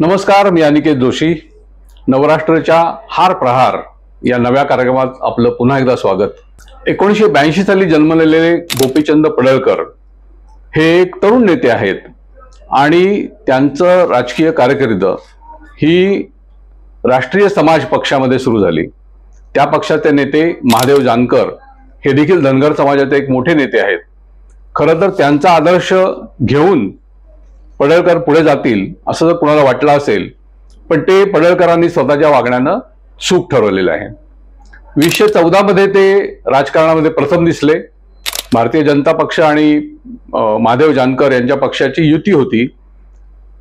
नमस्कार, मी अनिकेत जोशी. नवराष्ट्राच्या हार प्रहार या नव्या कार्यक्रमात आपलं पुन्हा एकदा स्वागत. 1982 साली जन्मलेले गोपीचंद पडळकर हे एक तरुण नेते आहेत आणि त्यांचं राजकीय कारकीर्द ही राष्ट्रीय समाज पक्षामध्ये सुरू झाली. त्या पक्षाचे नेते महादेव जानकर हे देखील धनगर समाजाचे एक मोठे नेते आहेत. खरं तर त्यांचा आदर्श घेऊन पडळकर पुढे जातील असं जर कुणाला वाटलं असेल, पण ते पडळकरांनी स्वतःच्या वागण्यानं चूक ठरवलेलं आहे. 2014 मध्ये ते राजकारणामध्ये प्रथम दिसले. भारतीय जनता पक्ष आणि महादेव जानकर यांच्या पक्षाची युती होती,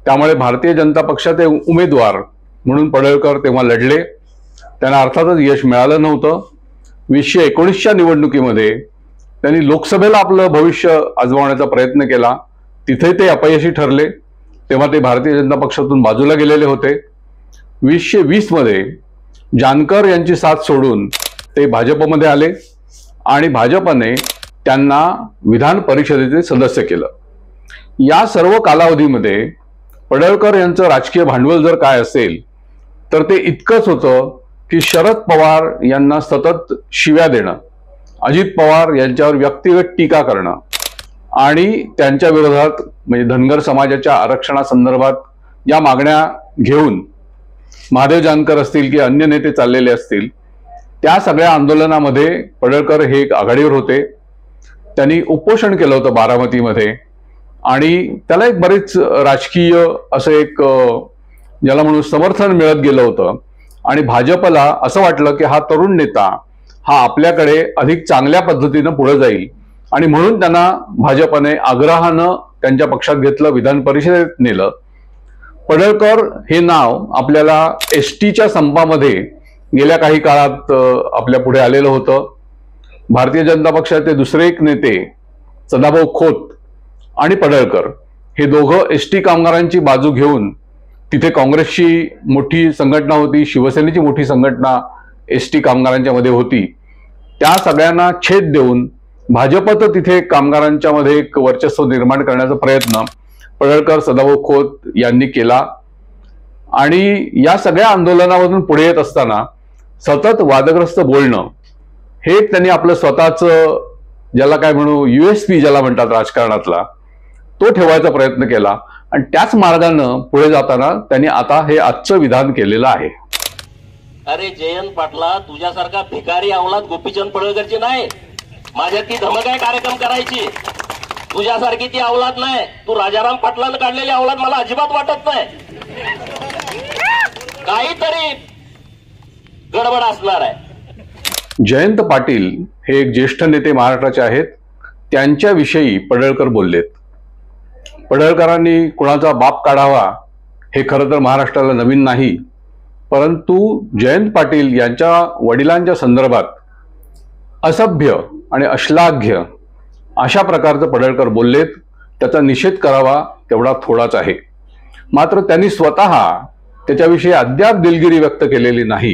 त्यामुळे भारतीय जनता पक्षाचे उमेदवार म्हणून पडळकर तेव्हा लढले. त्यांना अर्थातच यश मिळालं नव्हतं. 2019च्या निवडणुकीमध्ये त्यांनी लोकसभेला आपलं भविष्य आजमावण्याचा प्रयत्न केला. तिथे ते अपयशी ठरले. तेव्हा ते भारतीय जनता पक्षातून बाजूला गेलेले होते. 2020 मध्ये जानकर यांची साथ सोडून ते भाजपमध्ये आले आणि भाजपने त्यांना विधान परिषदेचे सदस्य केलं. या सर्व कालावधीमध्ये पडळकर यांचं राजकीय भांडवल जर काय असेल तर ते इतकंच होतं की शरद पवार यांना सतत शिव्या देणं, अजित पवार यांच्यावर व्यक्तिगत टीका करणं आणि त्यांच्या विरोधात म्हणजे धनगर समाजाच्या आरक्षणासंदर्भात या मागण्या घेऊन महादेव जानकर असतील की अन्य नेते चाललेले असतील, त्या सगळ्या आंदोलनामध्ये पडळकर हे एक आघाडीवर होते. त्यांनी उपोषण केलं होतं बारामतीमध्ये आणि त्याला एक बरेच राजकीय असं एक ज्याला म्हणून समर्थन मिळत गेलं होतं आणि भाजपला असं वाटलं की हा तरुण नेता हा आपल्याकडे अधिक चांगल्या पद्धतीनं पुढे जाईल आणि म्हणून त्यांना भाजपने आग्रहानं त्यांच्या पक्षात घेतलं, विधान परिषदेत नेलं. पडळकर हे नाव आपल्याला एसटीच्या संपामध्ये गेल्या काही काळात आपल्या पुढे आलेलं होतं. भारतीय जनता पक्षाचे दुसरे एक नेते सदाभाऊ खोत आणि पडळकर हे दोघं एसटी कामगारांची बाजू घेऊन, तिथे काँग्रेसची मोठी संघटना होती, शिवसेनेची मोठी संघटना एसटी कामगारांच्या मध्ये होती, त्या सगळ्यांना छेद देऊन भाजपत तिथे कामगारांच्या मध्ये एक वर्चस्व निर्माण करण्याचा प्रयत्न पडळकर, सदाभाऊ खोत यांनी केला. आणि या सगळ्या आंदोलनामधून पुढे येत असताना सतत वादग्रस्त बोलणं हे त्यांनी आपलं स्वतःचं ज्याला काय म्हणू USP ज्याला म्हणतात राजकारणातला, तो ठेवायचा प्रयत्न केला आणि त्याच मार्गानं पुढे जाताना त्यांनी आता हे आजचं विधान केलेलं आहे. अरे जयंत पाटला, तुझ्यासारखा भिकारी अवलाद गोपीचंद पडळकरची नाही. माझ्या ती धमक आहे कार्यक्रम करायची. तुझ्यासारखी ती अवलाद नाही. तू राजाराम पाटलानं काढलेली अवलाद मला अजिबात वाटत नाही. काहीतरी गडबड असणार आहे. जयंत पाटील हे एक ज्येष्ठ नेते महाराष्ट्राचे आहेत. त्यांच्याविषयी पडळकर बोललेत. पडळकरांनी कुणाचा बाप काढावा हे खरं तर महाराष्ट्राला नवीन नाही, परंतु जयंत पाटील यांच्या वडिलांच्या संदर्भात असभ्य आणि अश्लाघ्य अशा प्रकारचं पडळकर बोललेत. त्याचा निषेध करावा तेवढा थोडाच आहे. मात्र त्यांनी स्वतः त्याच्याविषयी अद्याप दिलगिरी व्यक्त केलेली नाही.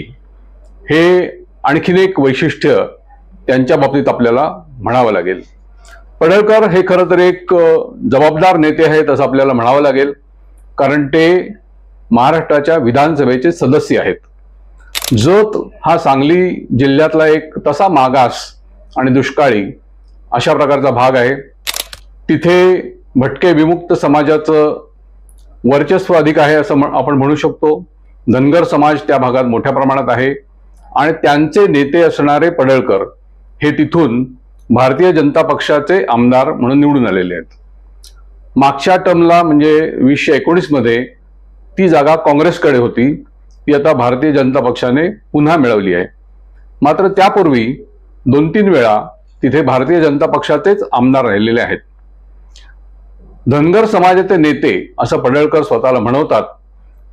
हे आणखीन एक वैशिष्ट्य त्यांच्या बाबतीत आपल्याला म्हणावं लागेल. पडळकर हे खरं तर एक जबाबदार नेते आहेत असं आपल्याला म्हणावं लागेल, कारण ते महाराष्ट्राच्या विधानसभेचे सदस्य आहेत. जत हा सांगली जिल्ह्यातला एक तसा मागास आणि दुष्काळी अशा प्रकारचा भाग आहे. तिथे भटके विमुक्त समाजाचं वर्चस्व अधिक आहे असं आपण म्हणू शकतो. धनगर समाज त्या भागात मोठ्या प्रमाणात आहे आणि त्यांचे नेते असणारे पडळकर हे तिथून भारतीय जनता पक्षाचे आमदार म्हणून निवडून आलेले आहेत. मागच्या टर्मला म्हणजे 2019 मध्ये ती जागा काँग्रेसकडे होती, ती आता भारतीय जनता पक्षाने पुन्हा मिळवली आहे. मात्र त्यापूर्वी 2-3 वेळा तिथे भारतीय जनता पक्षाचेच आमदार राहिलेले आहेत. धनगर समाजाचे नेते असं पडळकर स्वतःला म्हणवतात.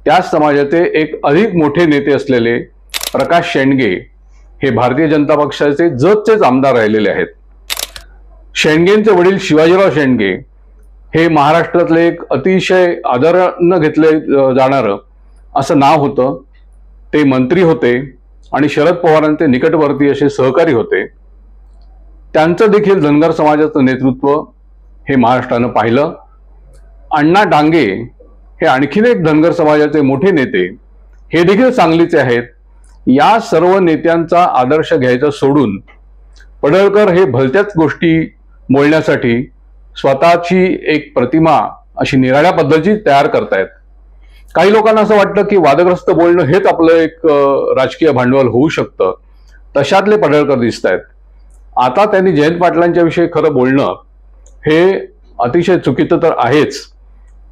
त्याच समाजाचे एक अधिक मोठे नेते असलेले प्रकाश शेंडगे हे भारतीय जनता पक्षाचे जतचेच आमदार राहिलेले आहेत. शेंडगेंचे वडील शिवाजीराव शेंडगे हे महाराष्ट्रातले एक अतिशय आदरानं घेतले जाणारं असं नाव होतं. ते मंत्री होते आणि शरद पवारांचे निकटवर्ती असे सहकारी होते. त्यांचं देखील धनगर समाजाचं नेतृत्व हे महाराष्ट्रानं पाहिलं. अण्णा डांगे हे आणखीन एक धनगर समाजाचे मोठे नेते हे देखील सांगलीचे आहेत. या सर्व नेत्यांचा आदर्श घ्यायचा सोडून पडळकर हे भलत्याच गोष्टी बोलण्यासाठी स्वतःची एक प्रतिमा अशी निराळ्या पद्धतीची तयार करतायत. काही लोकांना असं वाटतं की वादग्रस्त बोलणं हेच आपलं एक राजकीय भांडवल होऊ शकतं. तशातले पडळकर दिसत आहेत. आता त्यांनी जयंत पाटलांच्या विषयी खरं बोलणं हे अतिशय चुकीचं तर आहेच,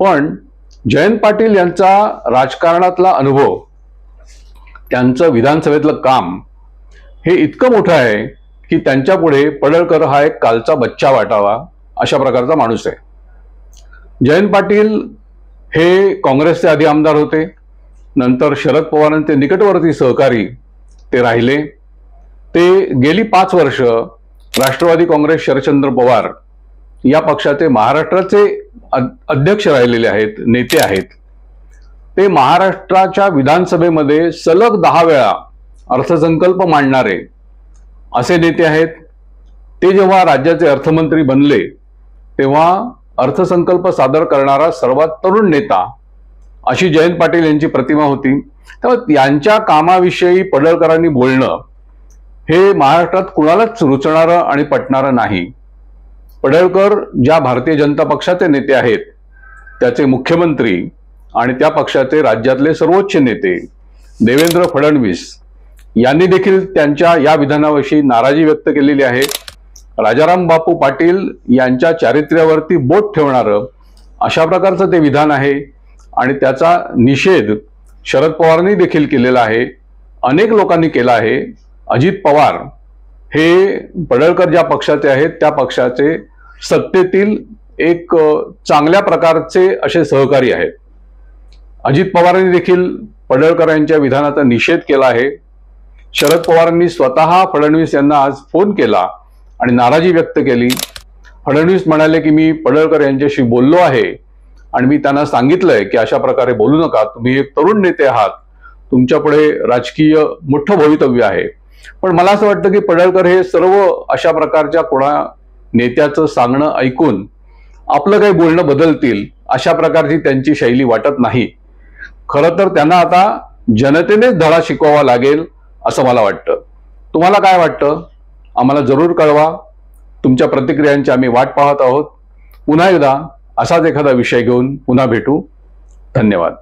पण जयंत पाटील यांचा राजकारणातला अनुभव, त्यांचं विधानसभेतलं काम हे इतकं मोठं आहे की त्यांच्यापुढे पडळकर हा एक कालचा बच्चा वाटावा अशा प्रकारचा माणूस आहे. जयंत पाटील हे काँग्रेसचे आधी आमदार होते, नंतर शरद पवारांचे निकटवर्ती सहकारी ते राहिले. ते गेली 5 वर्ष राष्ट्रवादी काँग्रेस शरदचंद्र पवार या पक्षाचे महाराष्ट्राचे अध्यक्ष राहिलेले आहेत, नेते आहेत. ते महाराष्ट्राच्या विधानसभेमध्ये सलग 10 वेळा अर्थसंकल्प मांडणारे असे नेते आहेत. ते जेव्हा राज्याचे अर्थमंत्री बनले तेव्हा अर्थसंकल्प सादर करणारा सर्वात तरुण नेता अशी जयंत पाटील यांची प्रतिमा होती. त्यामुळे यांच्या कामाविषयी पडळकरांनी बोलणं हे महाराष्ट्रात कुणालाच रुचणारं आणि पटणारं नाही. पडळकर ज्या भारतीय जनता पक्षाचे नेते आहेत, त्याचे मुख्यमंत्री आणि त्या पक्षाचे राज्यातले सर्वोच्च नेते देवेंद्र फडणवीस यांनी देखील त्यांच्या या विधानाविषयी नाराजी व्यक्त केलेली आहे. राजाराम बापू पाटील यांच्या चारित्र्यावरती बोट ठेवणारं अशा प्रकारचं ते विधान आहे आणि त्याचा निषेध शरद पवारांनी देखील केलेला आहे, अनेक लोकांनी केला आहे. अजित पवार हे पडळकर ज्या पक्षाचे आहेत त्या पक्षाचे सत्तेतील एक चांगल्या प्रकारचे असे सहकारी आहेत. अजित पवारांनी देखील पडळकर यांच्या विधानाचा निषेध केला आहे. शरद पवारांनी स्वतः फडणवीस यांना आज फोन केला आणि नाराजी व्यक्त केली. फडणवीस म्हणाले की मी पडळकर यांच्याशी बोललो आहे आणि मी त्यांना सांगितलंय की अशा प्रकारे बोलू नका, तुम्ही एक तरुण नेते आहात, तुमच्यापुढे राजकीय मोठं भवितव्य आहे. पण मला असं वाटतं की पडळकर हे सर्व अशा प्रकारच्या कोणा नेत्याचं सांगणं ऐकून आपलं काही बोलणं बदलतील अशा प्रकारची त्यांची शैली वाटत नाही. खरं तर त्यांना आता जनतेनेच धडा शिकवावा लागेल असं मला वाटतं. तुम्हाला काय वाटतं आम्हाला जरूर कळवा. तुमच्या प्रतिक्रियांची आम्ही वाट पाहत आहोत. पुन्हा एकदा असाच एखादा विषय घेऊन पुन्हा भेटू. धन्यवाद.